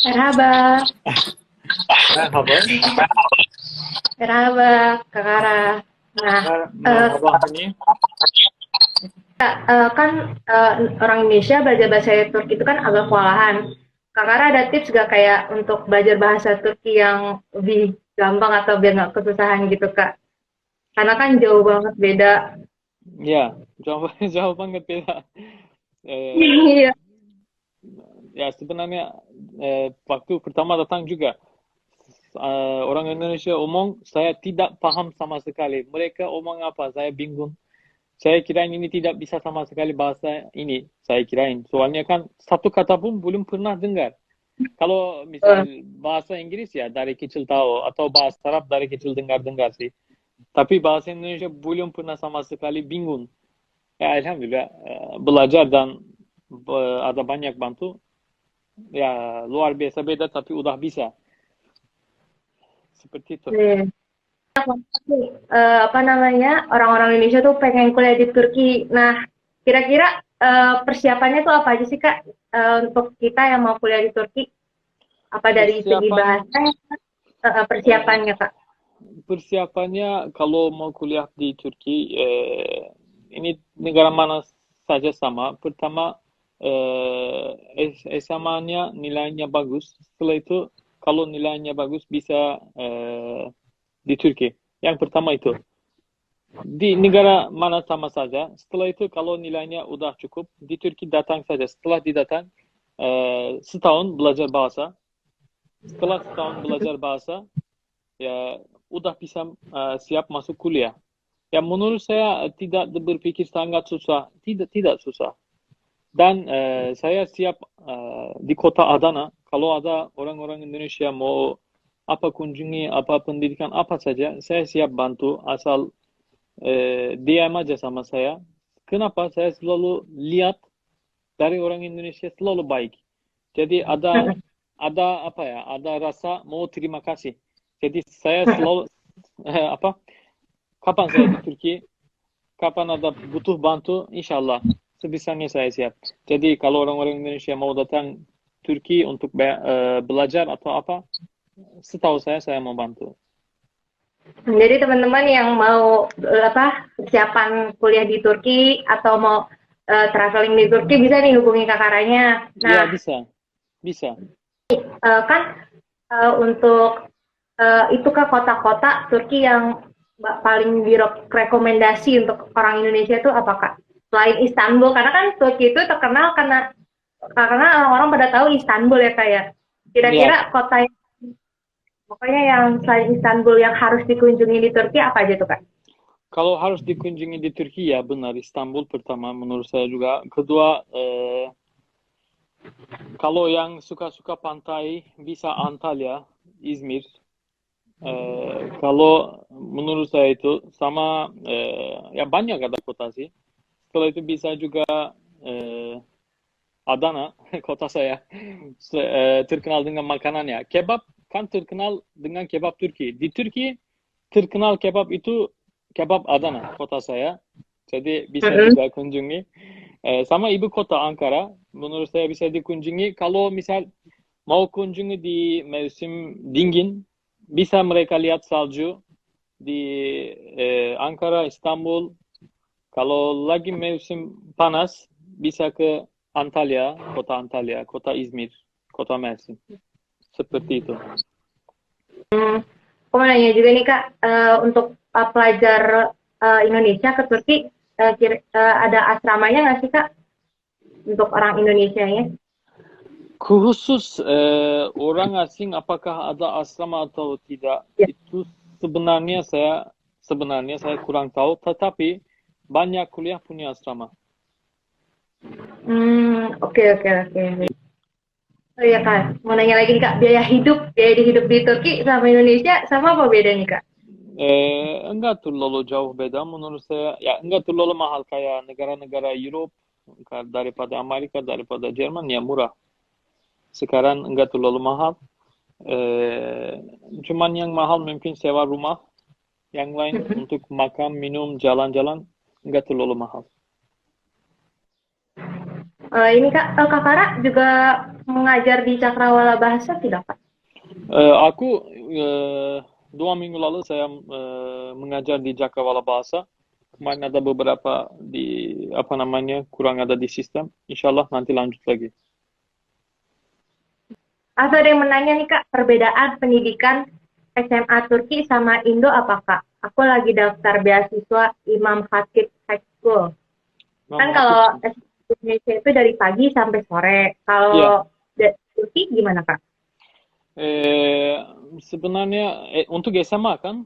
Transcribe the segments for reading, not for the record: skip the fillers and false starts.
Merhaba, Merhaba. merhaba Kak Kara. Nah, eh, Merhaba Hani. kan orang Indonesia belajar bahasa Turki itu kan agak kewalahan. Kak Kara ada tips gak kayak untuk belajar bahasa Turki yang lebih gampang atau biar nggak kesusahan gitu Kak? Karena kan jauh banget beda. Ya, jauh, jauh banget beda. Eh, Iya. ya sebenarnya waktu pertama datang juga orang Indonesia omong saya tidak paham sama sekali. Mereka omong apa? Saya bingung. Saya kirain ini tidak bisa sama sekali bahasa ini. Saya kirain. Soalnya kan satu kata pun belum pernah dengar. Kalau misal Eh, bahasa Inggris ya dari kecil tahu atau bahasa Arab dari kecil dengar-dengar sih. Tapi bahasa Indonesia belum pernah sama sekali bingung. Ya elhamdülillah belajar dan ada banyak bantu. Ya luar biasa beda tapi udah bisa. Seperti itu. iya. Apa namanya, orang-orang Indonesia tuh pengen kuliah di Turki. Nah, kira-kira persiapannya tuh apa aja sih Kak, untuk kita yang mau kuliah di Turki? Apa dari segi Persiapan bahasa, eh, persiapannya Kak? persiapannya kalau mau kuliah di Turki ini negara mana saja sama. Pertama SMA-nya nilainya bagus. Setelah itu kalau nilainya bagus bisa di Turki. Yang pertama itu. Di negara mana sama saja. Setelah itu kalau nilainya udah cukup, di Turki datang saja. Setelah didatang, setahun belajar bahasa. Setelah setahun belajar bahasa, ya udah bisa siap masuk kuliah. Ya menurut saya tidak berpikir sangat susah, tidak susah. Dan saya siap di kota Adana. Kalau ada orang-orang Indonesia mau apa kunjungi, apa pendidikan apa saja, saya siap bantu asal DM aja sama saya. Kenapa? Saya selalu lihat dari orang Indonesia selalu baik. Jadi ada apa ya? Ada rasa mau terima kasih. Jadi saya selalu apa? Kapan saya di Turki? Kapan ada butuh bantu? Insyaallah sebisanya saya siap. Jadi kalau orang-orang Indonesia mau datang Turki untuk belajar atau apa, setahu saya mau bantu. Jadi teman-teman yang mau apa persiapan kuliah di Turki atau mau traveling di Turki bisa nih hubungi Kak Karanya. Ya Nah, bisa, bisa. kan untuk itu Kak kota-kota Turki yang paling direkomendasi untuk orang Indonesia itu apa Kak? Selain Istanbul, karena kan Turki itu terkenal karena orang-orang pada tahu Istanbul ya Kak ya. Ya, Kira-kira kota yang pokoknya yang selain Istanbul yang harus dikunjungi di Turki apa aja tuh Kak? kalau harus dikunjungi di Turki ya benar Istanbul pertama menurut saya juga. Kedua, kalau yang suka-suka pantai bisa Antalya, İzmir. Kalau menurut saya itu sama ya banyak ada kota sih. Setelah itu bisa juga eh, Adana, kota saya. Terkenal dengan makanannya. Kebap kan terkenal dengan kebap Türkiye. Di Türkiye terkenal kebap itu kebap Adana, kota saya. Jadi bisa Mm-mm. juga kunjungi. Sama ibu kota Ankara. Menurut saya bisa dikunjungi. Kalau misal mau kunjungi di musim dingin, bisa mereka lihat salju di Ankara, İstanbul. Kalau lagi musim panas, bisa ke Antalya, kota İzmir, kota Mersin. Seperti itu. Aku mau nanya juga nih Kak, untuk pelajar Indonesia ke Turki, ada asramanya nggak sih Kak untuk orang Indonesia ya? Khusus orang asing apakah ada asrama atau tidak Ya. itu sebenarnya saya kurang tahu. Tetapi banyak kuliah punya asrama. Oke oke oke. Oh iya Kak, mau nanya lagi nih Kak, biaya hidup di Turki sama Indonesia sama apa bedanya Kak? Enggak terlalu jauh beda menurut saya. Ya enggak terlalu mahal kayak negara-negara Eropa daripada Amerika daripada Jerman ya murah. Sekarang enggak terlalu mahal. Cuman yang mahal mungkin sewa rumah. Yang lain untuk makan, minum, jalan-jalan nggak terlalu mahal. Ini Kak, Kak Farah juga mengajar di Cakrawala Bahasa tidak Kak? Aku 2 minggu lalu saya mengajar di Jakawala Bahasa. Kemarin ada beberapa di apa namanya kurang ada di sistem. Insya Allah nanti lanjut lagi. Atau ada yang menanya nih Kak, perbedaan pendidikan SMA Turki sama Indo apa Kak? Aku lagi daftar beasiswa Imam Khatib High School. Kan Mama aku kalau SMA Indonesia itu dari pagi sampai sore. ya Kalau di Turki gimana Kak? eh, sebenarnya untuk SMA kan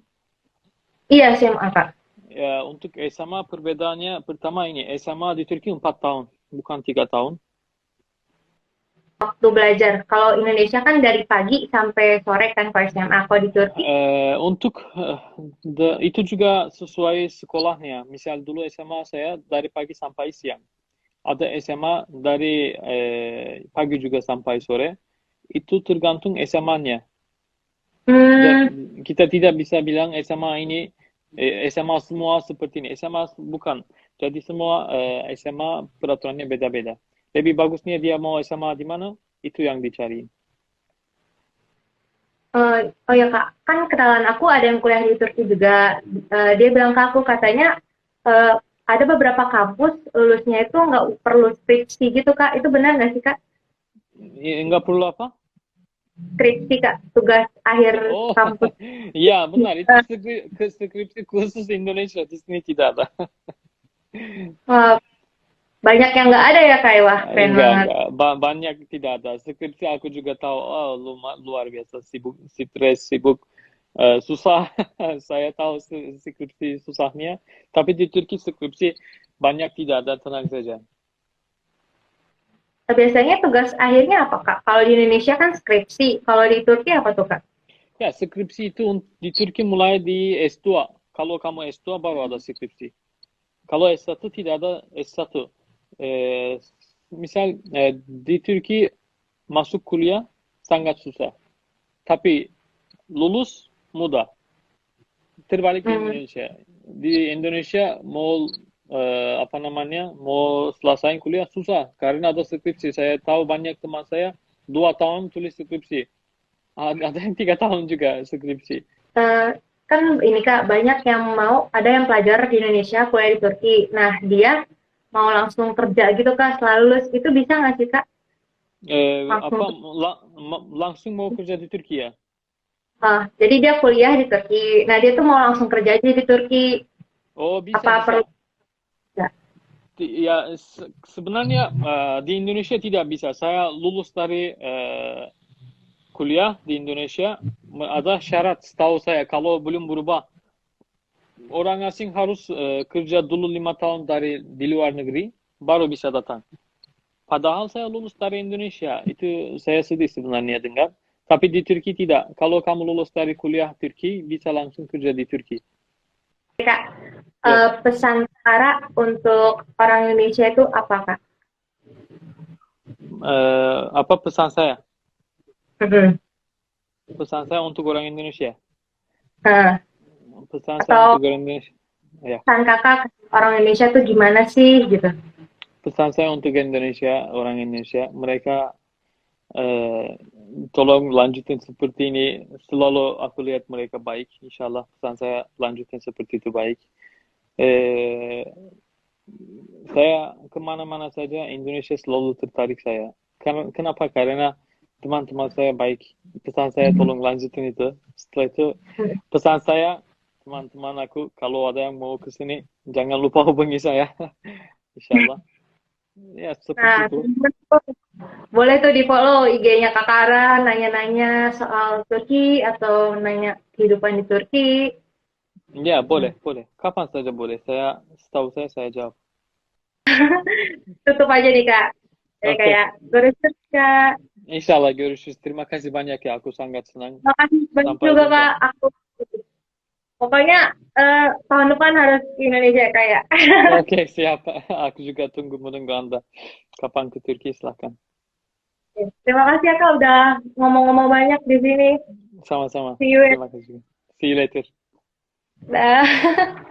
Iya SMA Kak. ya untuk SMA perbedaannya pertama ini SMA di Turki 4 tahun bukan 3 tahun. Waktu belajar. Kalau Indonesia kan dari pagi sampai sore kan kalau SMA. Kalau di Turki, Untuk itu juga sesuai sekolahnya. Misal dulu SMA saya dari pagi sampai siang. Ada SMA dari pagi juga sampai sore. Itu tergantung SMA-nya. hmm, Kita tidak bisa bilang SMA ini SMA semua seperti ini. SMA bukan. Jadi semua SMA peraturannya beda-beda. Lebih bagusnya dia mau SMA di mana, itu yang dicari. oh ya Kak, kan kenalan aku ada yang kuliah di Turki juga. Dia bilang ke aku katanya eh, ada beberapa kampus lulusnya itu nggak perlu skripsi gitu Kak. Itu benar nggak sih Kak? Enggak perlu apa? Skripsi Kak, tugas akhir Oh, kampus. iya benar. Itu skripsi khusus Indonesia. Di sini tidak ada. Eh, banyak yang nggak ada ya Kak, ya? Wah keren banget. Enggak. Banyak tidak ada. Skripsi aku juga tahu. Oh, luar biasa. Sibuk, stres, sibuk, susah. Saya tahu skripsi susahnya. Tapi di Turki skripsi banyak tidak ada. Tenang saja. Biasanya tugas akhirnya apa Kak? Kalau di Indonesia kan skripsi, kalau di Turki apa tuh Kak? Ya, skripsi itu di Turki mulai di S2. Kalau kamu S2 baru ada skripsi. Kalau S1 tidak ada S1. Misal di Turki masuk kuliah sangat susah. Tapi lulus mudah. Terbalik di Hmm. Indonesia. Di Indonesia mau apa namanya mau selesai kuliah susah karena ada skripsi. Saya tahu banyak teman saya 2 tahun tulis skripsi. Ada yang 3 tahun juga skripsi. Eh, kan ini Kak, banyak yang mau, ada yang pelajar di Indonesia, kuliah di Turki. Nah, dia mau langsung kerja gitu Kak, setelah lulus. Itu bisa nggak sih Kak? Langsung. Apa langsung mau kerja di Turki ya? Jadi dia kuliah di Turki. Nah, dia tuh mau langsung kerja aja di Turki. Oh, bisa Apa perlu? bisa. Nggak? Ya, sebenarnya di Indonesia tidak bisa. Saya lulus dari kuliah di Indonesia, ada syarat setahu saya kalau belum berubah. Orang asing harus kerja dulu 5 tahun dari di luar negeri, baru bisa datang. Padahal saya lulus dari Indonesia, itu saya sedih sebenarnya dengar. Tapi di Turki tidak. Kalau kamu lulus dari kuliah Turki, bisa langsung kerja di Turki. Kak, Ya, pesan Kak untuk orang Indonesia itu apa Kak? apa pesan saya? Mhm. Pesan saya untuk orang Indonesia. Nah, Pesan saya atau untuk orang Indonesia. Ya, pesan Kakak ke orang Indonesia tuh gimana sih gitu? pesan saya untuk Indonesia, orang Indonesia, mereka eh, tolong lanjutin seperti ini. Selalu aku lihat mereka baik. Insya Allah pesan saya lanjutin seperti itu baik. Eh, saya kemana-mana saja Indonesia selalu tertarik saya. Kenapa? Karena teman-teman saya baik. Pesan saya tolong lanjutin itu. Setelah itu pesan saya teman-teman aku kalau ada yang mau ke sini jangan lupa hubungi saya. Insya Allah. Ya seperti Nah, itu. boleh tuh di follow IG-nya Kak Kara, nanya-nanya soal Turki atau nanya kehidupan di Turki. Ya boleh boleh. Kapan saja boleh. Setahu saya jawab. Tutup aja nih Kak. Jadi Oke. kayak görüşürüz Kak. Insya Allah görüşürüz. Terima kasih banyak ya. Aku sangat senang. Makasih banyak Sampai juga jumpa. Kak. Aku pokoknya tahun depan harus ke Indonesia kayak. Oke, siap. Aku juga menunggu Anda. Kapan ke Turki, silahkan. Terima kasih ya Kak udah ngomong-ngomong banyak di sini. Sama-sama. See you. Terima kasih. See you later. Dah.